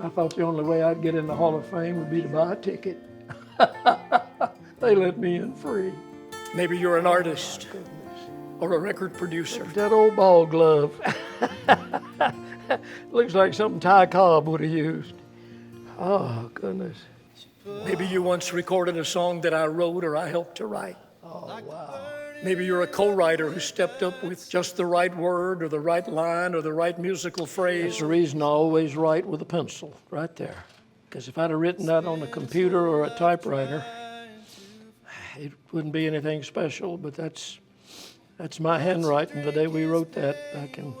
I thought the only way I'd get in the Hall of Fame would be to buy a ticket. They let me in free. Maybe you're an artist or a record producer. That old ball glove. Looks like something Ty Cobb would have used. Oh, goodness. Maybe you once recorded a song that I wrote or I helped to write. Oh, wow. Maybe you're a co-writer who stepped up with just the right word or the right line or the right musical phrase. That's the reason I always write with a pencil, right there. Because if I'd have written that on a computer or a typewriter, it wouldn't be anything special, but that's my handwriting the day we wrote that back in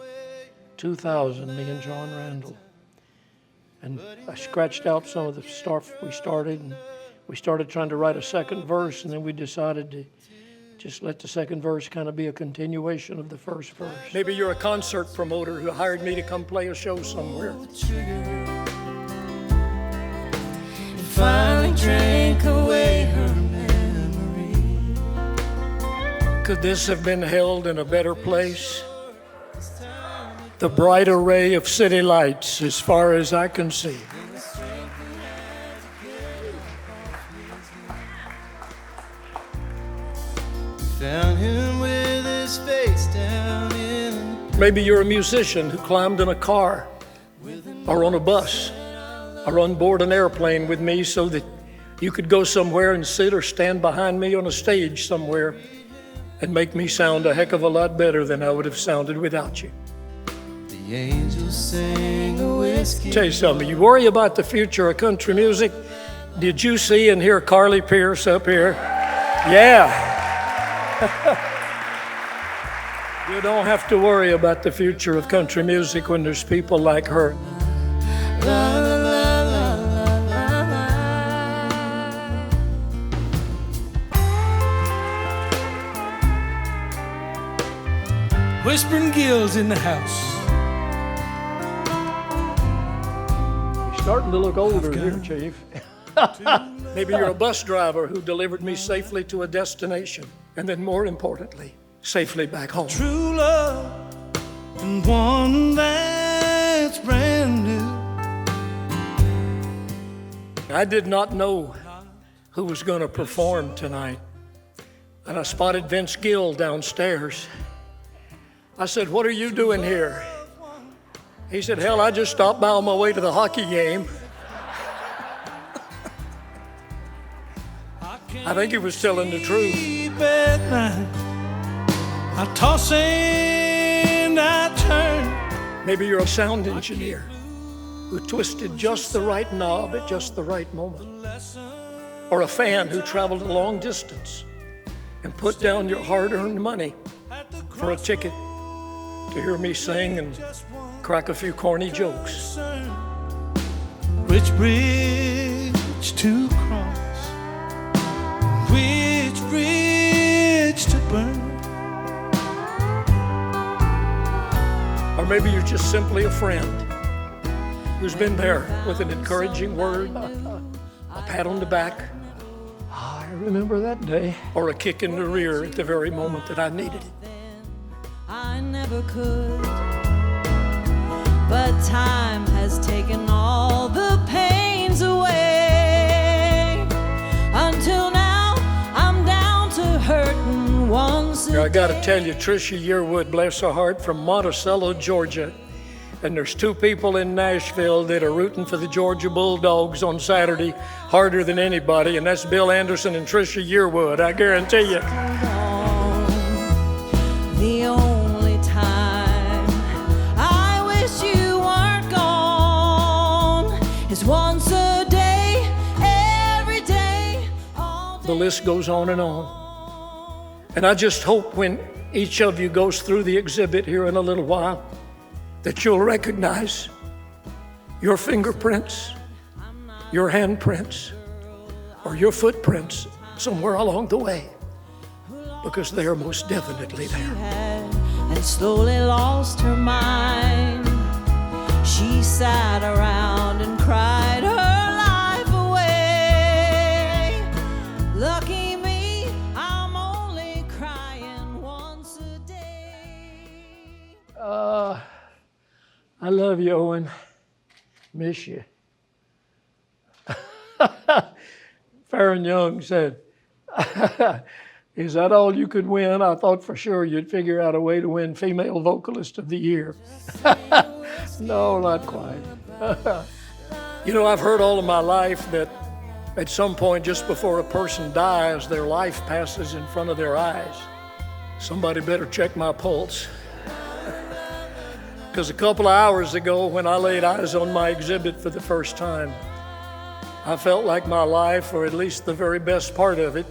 2000, me and John Randall. And I scratched out some of the stuff we started, and we started trying to write a second verse, and then we decided to just let the second verse kind of be a continuation of the first verse. Maybe you're a concert promoter who hired me to come play a show somewhere. Finally drank away her memory. Could this have been held in a better place? The bright array of city lights as far as I can see. Found him with his face down in. Maybe you're a musician who climbed in a car or on a bus or on board an airplane with me so that you could go somewhere and sit or stand behind me on a stage somewhere and make me sound a heck of a lot better than I would have sounded without you. The angels sang a whiskey. Tell you something, you worry about the future of country music. Did you see and hear Carly Pearce up here? Yeah. You don't have to worry about the future of country music when there's people like her. La, la, la, la, la, la. Whispering Gills in the house. You're starting to look older here, Chief. Maybe you're a bus driver who delivered me safely to a destination, and then more importantly, safely back home. True love and one that's brand new. I did not know who was going to perform tonight, and I spotted Vince Gill downstairs. I said, "What are you doing here?" He said, "Hell, I just stopped by on my way to the hockey game." I think he was telling the truth. At night, I toss and I turn. Maybe you're a sound engineer who twisted just the right knob at just the right moment. Or a fan who traveled a long distance and put down your hard-earned money for a ticket to hear me sing and crack a few corny jokes. Which bridge to cross? Which bridge to burn? Or maybe you're just simply a friend who's been there with an encouraging word, a pat on the back, I remember that day. or a kick in the rear at the very moment that I needed it. I never could, but time has taken all the pains away. Until now, I'm down to hurting once a I gotta tell you, Trisha Yearwood, bless her heart, from Monticello, Georgia. And there's two people in Nashville that are rooting for the Georgia Bulldogs on Saturday harder than anybody, and that's Bill Anderson and Trisha Yearwood, I guarantee you. long. The only time I wish you weren't gone is once a day, every day, all day. The list goes on and on. And I just hope when each of you goes through the exhibit here in a little while that you'll recognize your fingerprints, your handprints, or your footprints somewhere along the way, because they are most definitely there. And slowly lost her mind. She sat around and cried her life away. Lucky me, I'm only crying once a day. I love you, Owen. Miss you. Farron Young said, "Is that all you could win? I thought for sure you'd figure out a way to win Female Vocalist of the Year." No, not quite. You know, I've heard all of my life that at some point just before a person dies, their life passes in front of their eyes. Somebody better check my pulse. Because a couple of hours ago, when I laid eyes on my exhibit for the first time, I felt like my life, or at least the very best part of it,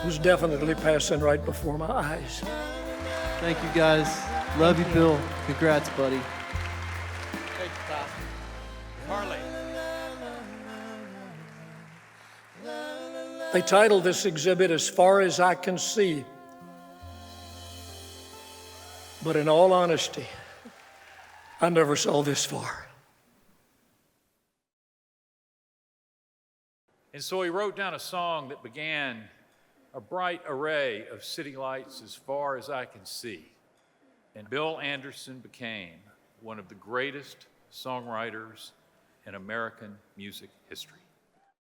was definitely passing right before my eyes. Thank you, guys. Love you, Bill. Congrats, buddy. Thank you, Tom. Carly. They titled this exhibit, "As Far as I Can See." But in all honesty, I never saw this far. And so he wrote down a song that began a bright array of city lights as far as I can see. And Bill Anderson became one of the greatest songwriters in American music history.